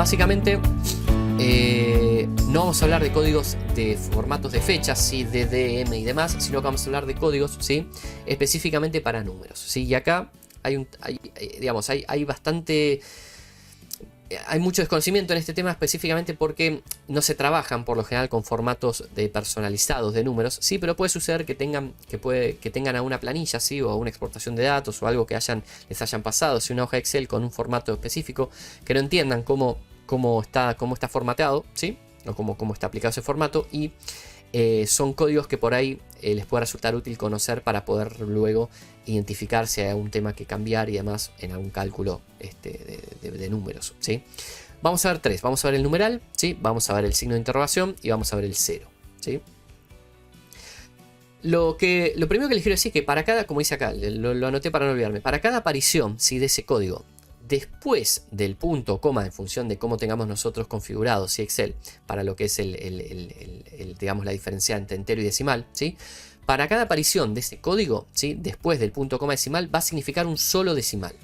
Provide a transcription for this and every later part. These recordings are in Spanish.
básicamente no vamos a hablar de códigos de formatos de fechas, ¿sí? De DDM y demás, sino que vamos a hablar de códigos, ¿sí? Específicamente para números, ¿sí? Y acá hay bastante... Hay mucho desconocimiento en este tema, específicamente porque no se trabajan por lo general con formatos personalizados de números. Sí, pero puede suceder que tengan a una planilla, ¿sí? O a una exportación de datos o algo que les hayan pasado, ¿sí? Una hoja Excel con un formato específico, que no entiendan cómo está formateado, ¿sí? O cómo está aplicado ese formato, y son códigos que por ahí les puede resultar útil conocer para poder luego identificar si hay algún tema que cambiar y demás en algún cálculo de números, ¿sí? Vamos a ver tres. Vamos a ver el numeral, ¿sí? Vamos a ver el signo de interrogación y vamos a ver el cero, ¿sí? Lo primero que les quiero decir es que para cada, como dice acá, lo anoté para no olvidarme, para cada aparición, ¿sí? De ese código después del punto o coma, en función de cómo tengamos nosotros configurado, ¿sí? Excel, para lo que es digamos, la diferencia entre entero y decimal, ¿sí? Para cada aparición de ese código, ¿sí? Después del punto o coma decimal, va a significar un solo decimal.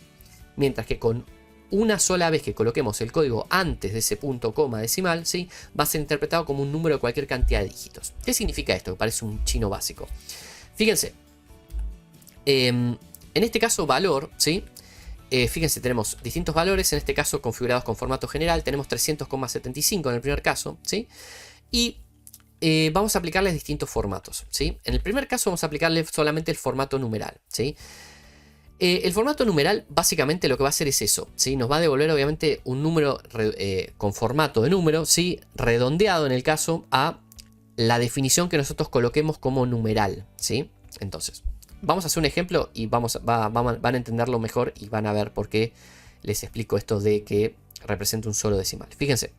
Mientras que con una sola vez que coloquemos el código antes de ese punto o coma decimal, ¿sí? Va a ser interpretado como un número de cualquier cantidad de dígitos. ¿Qué significa esto? Que parece un chino básico. Fíjense. En este caso, valor, ¿sí? Fíjense, tenemos distintos valores, en este caso configurados con formato general. Tenemos 300,75 en el primer caso, ¿sí? Y vamos a aplicarles distintos formatos, ¿sí? En el primer caso vamos a aplicarle solamente el formato numeral, ¿sí? El formato numeral básicamente lo que va a hacer es eso, ¿sí? Nos va a devolver obviamente un número con formato de número, ¿sí? Redondeado en el caso a la definición que nosotros coloquemos como numeral, ¿sí? Entonces, vamos a hacer un ejemplo y van a entenderlo mejor y van a ver por qué les explico esto de que representa un solo decimal. Fíjense,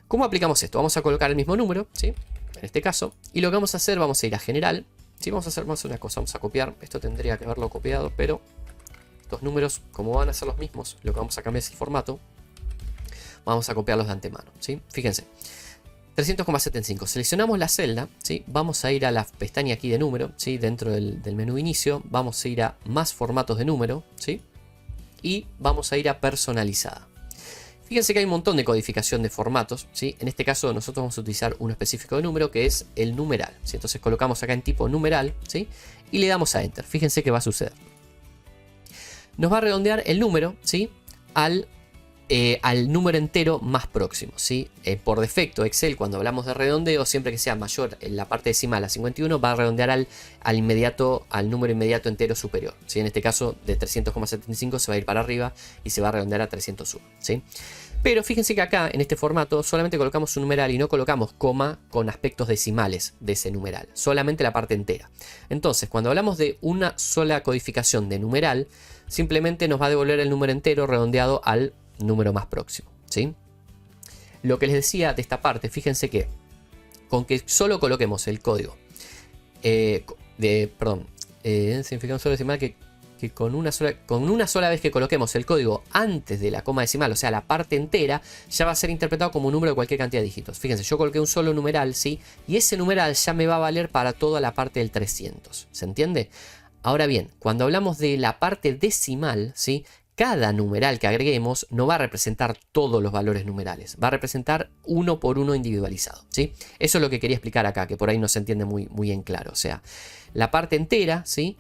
¿cómo aplicamos esto? Vamos a colocar el mismo número, ¿sí? En este caso, y lo que vamos a hacer, vamos a ir a general, ¿sí? Vamos a hacer una cosa, vamos a copiar, esto tendría que haberlo copiado, pero estos números, como van a ser los mismos, lo que vamos a cambiar es el formato, vamos a copiarlos de antemano, ¿sí? Fíjense. 300,75. Seleccionamos la celda, ¿sí? Vamos a ir a la pestaña aquí de número, ¿sí? Dentro del menú inicio, vamos a ir a más formatos de número, ¿sí? Y vamos a ir a personalizada. Fíjense que hay un montón de codificación de formatos, ¿sí? En este caso nosotros vamos a utilizar uno específico de número, que es el numeral, ¿sí? Entonces colocamos acá en tipo numeral, ¿sí? Y le damos a enter. Fíjense qué va a suceder. Nos va a redondear el número, ¿sí? Al número entero más próximo, ¿sí? Por defecto, Excel, cuando hablamos de redondeo, siempre que sea mayor en la parte decimal a 51, va a redondear al número inmediato entero superior, ¿sí? En este caso, de 300,75 se va a ir para arriba y se va a redondear a 301, ¿sí? Pero fíjense que acá, en este formato, solamente colocamos un numeral y no colocamos coma con aspectos decimales de ese numeral, solamente la parte entera. Entonces, cuando hablamos de una sola codificación de numeral, simplemente nos va a devolver el número entero redondeado al número más próximo, ¿sí? Lo que les decía de esta parte, fíjense que con que solo coloquemos el código significa un solo decimal que con una sola vez que coloquemos el código antes de la coma decimal, o sea la parte entera, ya va a ser interpretado como un número de cualquier cantidad de dígitos. Fíjense, yo coloqué un solo numeral, ¿sí? Y ese numeral ya me va a valer para toda la parte del 300, ¿se entiende? Ahora bien, cuando hablamos de la parte decimal, ¿sí? Cada numeral que agreguemos no va a representar todos los valores numerales, va a representar uno por uno individualizado, ¿sí? Eso es lo que quería explicar acá, que por ahí no se entiende muy en claro. O sea, la parte entera, ¿sí?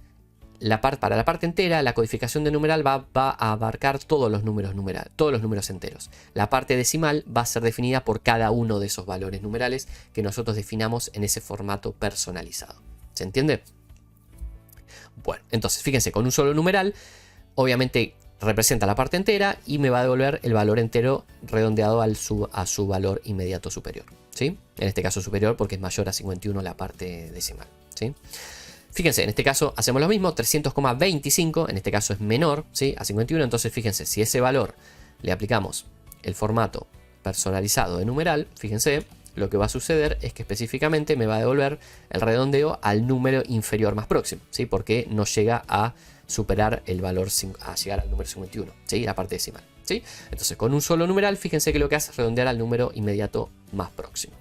Para la parte entera, la codificación de numeral va a abarcar todos los números enteros. La parte decimal va a ser definida por cada uno de esos valores numerales que nosotros definamos en ese formato personalizado. ¿Se entiende? Bueno, entonces fíjense, con un solo numeral, obviamente representa la parte entera y me va a devolver el valor entero redondeado a su valor inmediato superior, ¿sí? En este caso superior porque es mayor a 51 la parte decimal, ¿sí? Fíjense, en este caso hacemos lo mismo, 300,25, en este caso es menor, ¿sí? A 51, entonces fíjense, si ese valor le aplicamos el formato personalizado de numeral, fíjense, lo que va a suceder es que específicamente me va a devolver el redondeo al número inferior más próximo, ¿sí? Porque no llega a superar el valor, a llegar al número 51, ¿sí? La parte decimal, ¿sí? Entonces con un solo numeral, fíjense que lo que hace es redondear al número inmediato más próximo.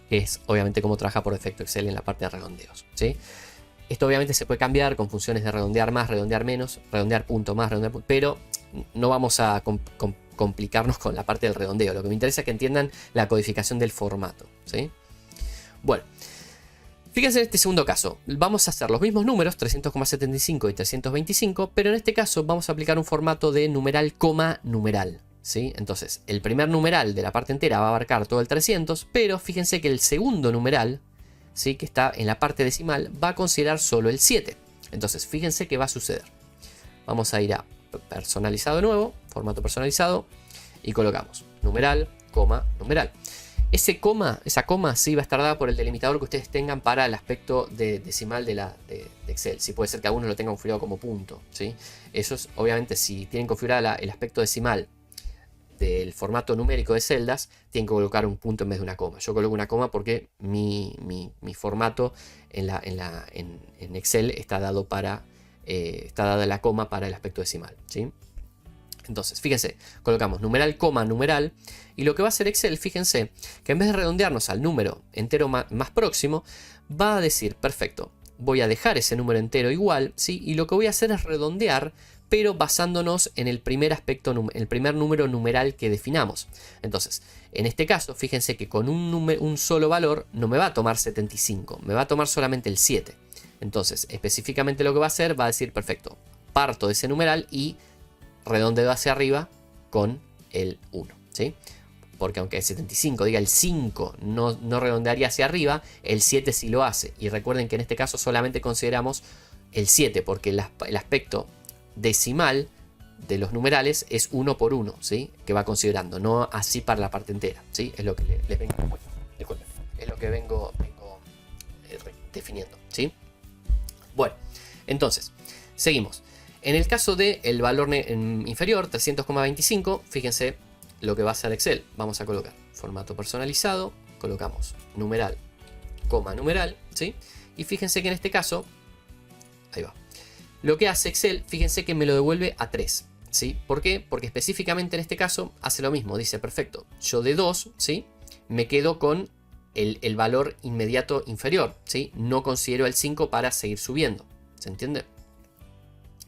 Que es obviamente como trabaja por defecto Excel en la parte de redondeos, ¿sí? Esto obviamente se puede cambiar con funciones de redondear más, redondear menos, redondear punto más, redondear punto, pero no vamos a complicarnos con la parte del redondeo. Lo que me interesa es que entiendan la codificación del formato, ¿sí? Bueno, fíjense en este segundo caso. Vamos a hacer los mismos números, 300,75 y 325, pero en este caso vamos a aplicar un formato de numeral, coma, numeral, ¿sí? Entonces, el primer numeral de la parte entera va a abarcar todo el 300, pero fíjense que el segundo numeral, ¿sí?, que está en la parte decimal, va a considerar solo el 7. Entonces, fíjense qué va a suceder. Vamos a ir a personalizado de nuevo, formato personalizado, y colocamos numeral, coma, numeral. Esa coma sí va a estar dada por el delimitador que ustedes tengan para el aspecto decimal de Excel. Sí, puede ser que algunos lo tengan configurado como punto, ¿sí? Eso es, obviamente, si tienen configurado el aspecto decimal del formato numérico de celdas, tienen que colocar un punto en vez de una coma. Yo coloco una coma porque mi formato en Excel está dado está dada la coma para el aspecto decimal, ¿sí? Entonces, fíjense, colocamos numeral, coma, numeral, y lo que va a hacer Excel, fíjense, que en vez de redondearnos al número entero más próximo, va a decir, perfecto, voy a dejar ese número entero igual, ¿sí? Y lo que voy a hacer es redondear, pero basándonos en el primer aspecto, el primer número numeral que definamos. Entonces, en este caso, fíjense que con un solo valor no me va a tomar 75, me va a tomar solamente el 7. Entonces, específicamente lo que va a hacer, va a decir, perfecto, parto de ese numeral y redondeo hacia arriba con el 1, ¿sí? Porque aunque el 75 diga el 5 no redondearía hacia arriba, el 7 sí lo hace. Y recuerden que en este caso solamente consideramos el 7, porque el aspecto decimal de los numerales es 1 por 1, ¿sí? Que va considerando, no así para la parte entera, ¿sí? Es lo que les vengo, disculpen, es lo que vengo definiendo, ¿sí? Bueno, entonces, seguimos. En el caso del valor inferior, 300,25, fíjense lo que va a hacer Excel. Vamos a colocar formato personalizado, colocamos numeral, coma, numeral, ¿sí? Y fíjense que en este caso, ahí va. Lo que hace Excel, fíjense que me lo devuelve a 3, ¿sí? ¿Por qué? Porque específicamente en este caso hace lo mismo. Dice, perfecto, yo de 2, ¿sí?, me quedo con el valor inmediato inferior, ¿sí? No considero el 5 para seguir subiendo. ¿Se entiende?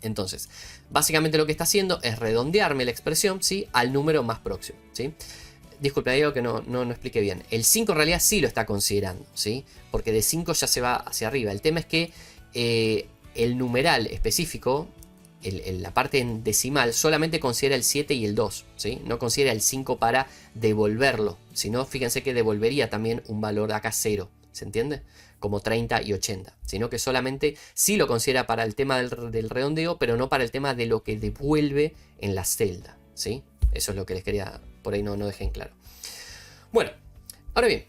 Entonces, básicamente lo que está haciendo es redondearme la expresión, ¿sí?, al número más próximo, ¿sí? Disculpe, digo que no expliqué bien. El 5 en realidad sí lo está considerando, ¿sí? Porque de 5 ya se va hacia arriba. El tema es que el numeral específico, la parte en decimal, solamente considera el 7 y el 2, ¿sí? No considera el 5 para devolverlo. Si no, fíjense que devolvería también un valor de acá 0. ¿Se entiende? Como 30 y 80. Sino que solamente sí lo considera para el tema del redondeo, pero no para el tema de lo que devuelve en la celda, ¿sí? Eso es lo que les quería, por ahí no dejé en claro. Bueno, ahora bien,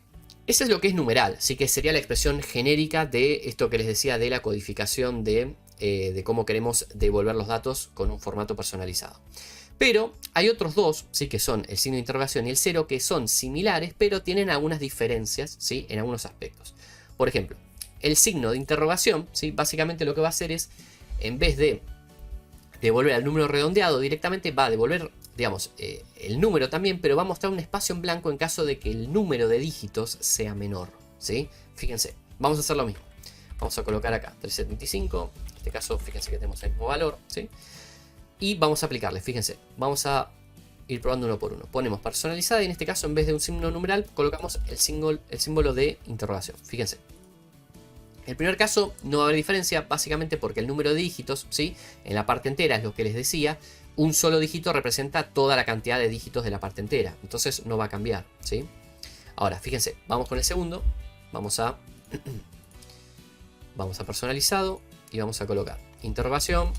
eso es lo que es numeral, así que sería la expresión genérica de esto que les decía de la codificación de cómo queremos devolver los datos con un formato personalizado. Pero hay otros dos, ¿sí?, que son el signo de interrogación y el 0, que son similares, pero tienen algunas diferencias, ¿sí?, en algunos aspectos. Por ejemplo, el signo de interrogación, ¿sí?, básicamente lo que va a hacer es, en vez de devolver al número redondeado directamente, va a devolver, digamos, el número también, pero va a mostrar un espacio en blanco en caso de que el número de dígitos sea menor, ¿sí? Fíjense, vamos a hacer lo mismo. Vamos a colocar acá 375, en este caso fíjense que tenemos el mismo valor, ¿sí? Y vamos a aplicarle, fíjense, vamos a ir probando uno por uno. Ponemos personalizada y en este caso en vez de un signo numeral colocamos el símbolo de interrogación, fíjense. El primer caso no va a haber diferencia, básicamente porque el número de dígitos, ¿sí?, en la parte entera es lo que les decía. Un solo dígito representa toda la cantidad de dígitos de la parte entera, entonces no va a cambiar, ¿sí? Ahora, fíjense, vamos con el segundo, vamos a personalizado y vamos a colocar interrogación,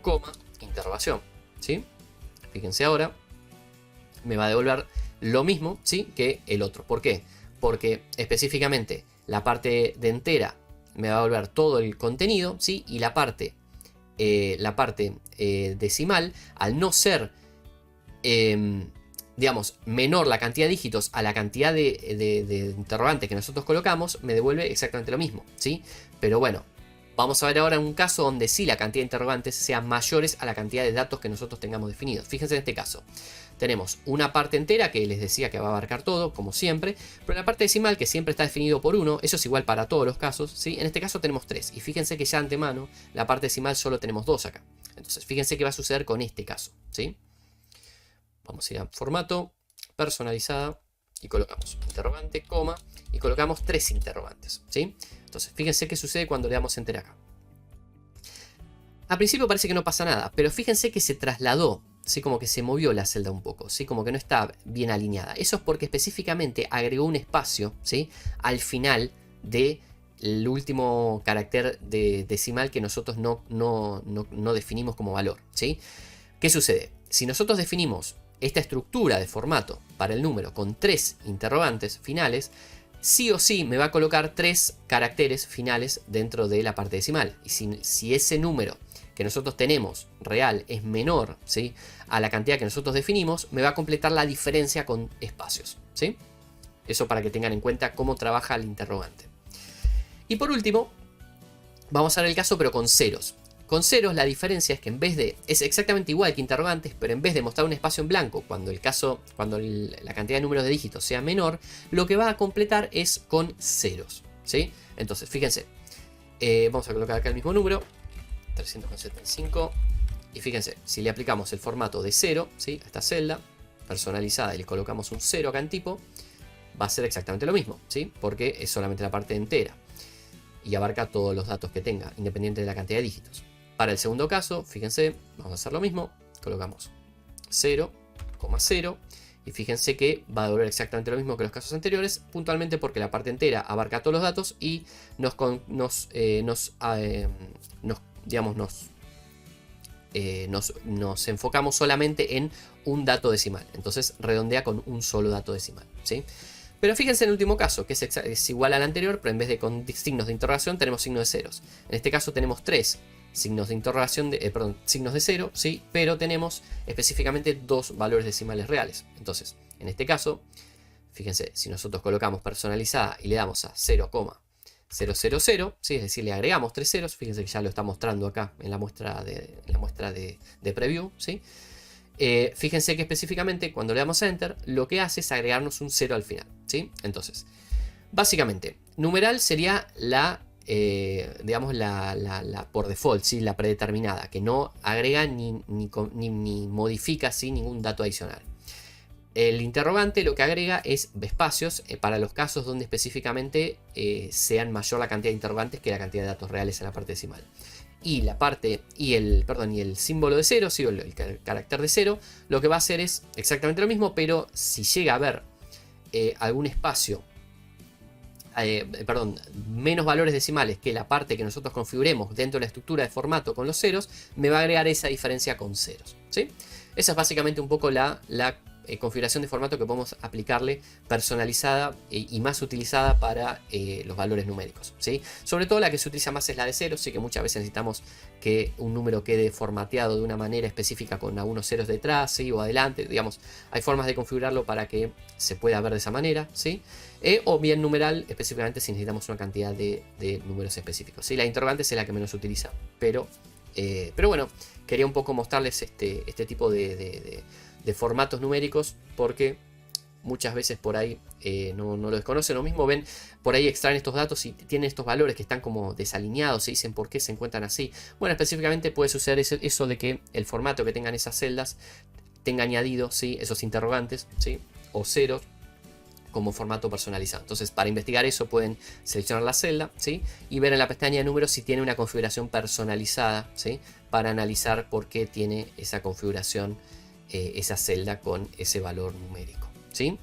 coma, interrogación, ¿sí? Fíjense ahora, me va a devolver lo mismo, ¿sí?, que el otro. ¿Por qué? Porque específicamente la parte de entera me va a devolver todo el contenido, ¿sí? Y la parte decimal, al no ser, digamos, menor la cantidad de dígitos a la cantidad de interrogantes que nosotros colocamos, me devuelve exactamente lo mismo, ¿sí? Pero bueno, vamos a ver ahora un caso donde sí la cantidad de interrogantes sean mayores a la cantidad de datos que nosotros tengamos definidos. Fíjense en este caso. Tenemos una parte entera que les decía que va a abarcar todo, como siempre, pero la parte decimal, que siempre está definido por 1, eso es igual para todos los casos, ¿sí? En este caso tenemos 3, y fíjense que ya antemano la parte decimal solo tenemos 2 acá. Entonces fíjense qué va a suceder con este caso, ¿sí? Vamos a ir a formato, personalizada, y colocamos interrogante, coma, y colocamos 3 interrogantes, ¿sí? Entonces, fíjense qué sucede cuando le damos enter acá. Al principio parece que no pasa nada, pero fíjense que se trasladó, ¿sí? Como que se movió la celda un poco, ¿sí? Como que no está bien alineada. Eso es porque específicamente agregó un espacio, ¿sí? Al final del último carácter decimal que nosotros no definimos como valor, ¿sí? ¿Qué sucede? Si nosotros definimos esta estructura de formato para el número con 3 interrogantes finales, sí o sí me va a colocar 3 caracteres finales dentro de la parte decimal. Y si ese número que nosotros tenemos real es menor, ¿sí?, a la cantidad que nosotros definimos, me va a completar la diferencia con espacios, ¿sí? Eso para que tengan en cuenta cómo trabaja el interrogante. Y por último, vamos a ver el caso pero con ceros. Con ceros la diferencia es que en vez de, es exactamente igual que interrogantes, pero en vez de mostrar un espacio en blanco cuando la cantidad de números de dígitos sea menor, lo que va a completar es con ceros, ¿sí? Entonces, fíjense, vamos a colocar acá el mismo número, 375, y fíjense, si le aplicamos el formato de 0, ¿sí?, a esta celda personalizada y le colocamos un 0 acá en tipo, va a ser exactamente lo mismo, ¿sí?, porque es solamente la parte entera y abarca todos los datos que tenga, independiente de la cantidad de dígitos. Para el segundo caso, fíjense, vamos a hacer lo mismo, colocamos 0,0 y fíjense que va a devolver exactamente lo mismo que los casos anteriores, puntualmente porque la parte entera abarca todos los datos y nos enfocamos solamente en un dato decimal. Entonces redondea con un solo dato decimal, ¿sí? Pero fíjense en el último caso, que es igual al anterior, pero en vez de con signos de interrogación tenemos signos de ceros. En este caso tenemos 3 signos de interrogación, signos de 0, ¿sí?, pero tenemos específicamente 2 valores decimales reales. Entonces, en este caso, fíjense, si nosotros colocamos personalizada y le damos a 0,000, ¿sí?, es decir, le agregamos 3 ceros, fíjense que ya lo está mostrando acá en la muestra de preview, ¿sí? Fíjense que específicamente cuando le damos a Enter, lo que hace es agregarnos un 0 al final, ¿sí? Entonces, básicamente, numeral sería digamos, la por default, ¿sí?, la predeterminada, que no agrega ni modifica, ¿sí?, ningún dato adicional. El interrogante lo que agrega es espacios para los casos donde específicamente sean mayor la cantidad de interrogantes que la cantidad de datos reales en la parte decimal. Y el símbolo de 0, ¿sí?, el carácter de 0, lo que va a hacer es exactamente lo mismo, pero si llega a haber algún espacio, menos valores decimales que la parte que nosotros configuremos dentro de la estructura de formato con los ceros, me va a agregar esa diferencia con ceros, ¿sí? Esa es básicamente un poco la configuración de formato que podemos aplicarle personalizada y más utilizada para los valores numéricos, ¿sí? Sobre todo la que se utiliza más es la de ceros, sí, que muchas veces necesitamos que un número quede formateado de una manera específica con algunos ceros detrás, ¿sí?, o adelante, digamos, hay formas de configurarlo para que se pueda ver de esa manera, ¿sí? O bien numeral, específicamente si necesitamos una cantidad de números específicos, ¿sí? La interrogante es la que menos se utiliza, pero bueno, quería un poco mostrarles este tipo de formatos numéricos porque muchas veces por ahí no lo desconocen o mismo ven, por ahí extraen estos datos y tienen estos valores que están como desalineados, se dicen por qué se encuentran así. Bueno, específicamente puede suceder eso de que el formato que tengan esas celdas tenga añadido, ¿sí?, esos interrogantes, ¿sí?, o ceros como formato personalizado. Entonces, para investigar eso pueden seleccionar la celda, ¿sí?, y ver en la pestaña de números si tiene una configuración personalizada, ¿sí?, para analizar por qué tiene esa configuración, esa celda con ese valor numérico, ¿sí?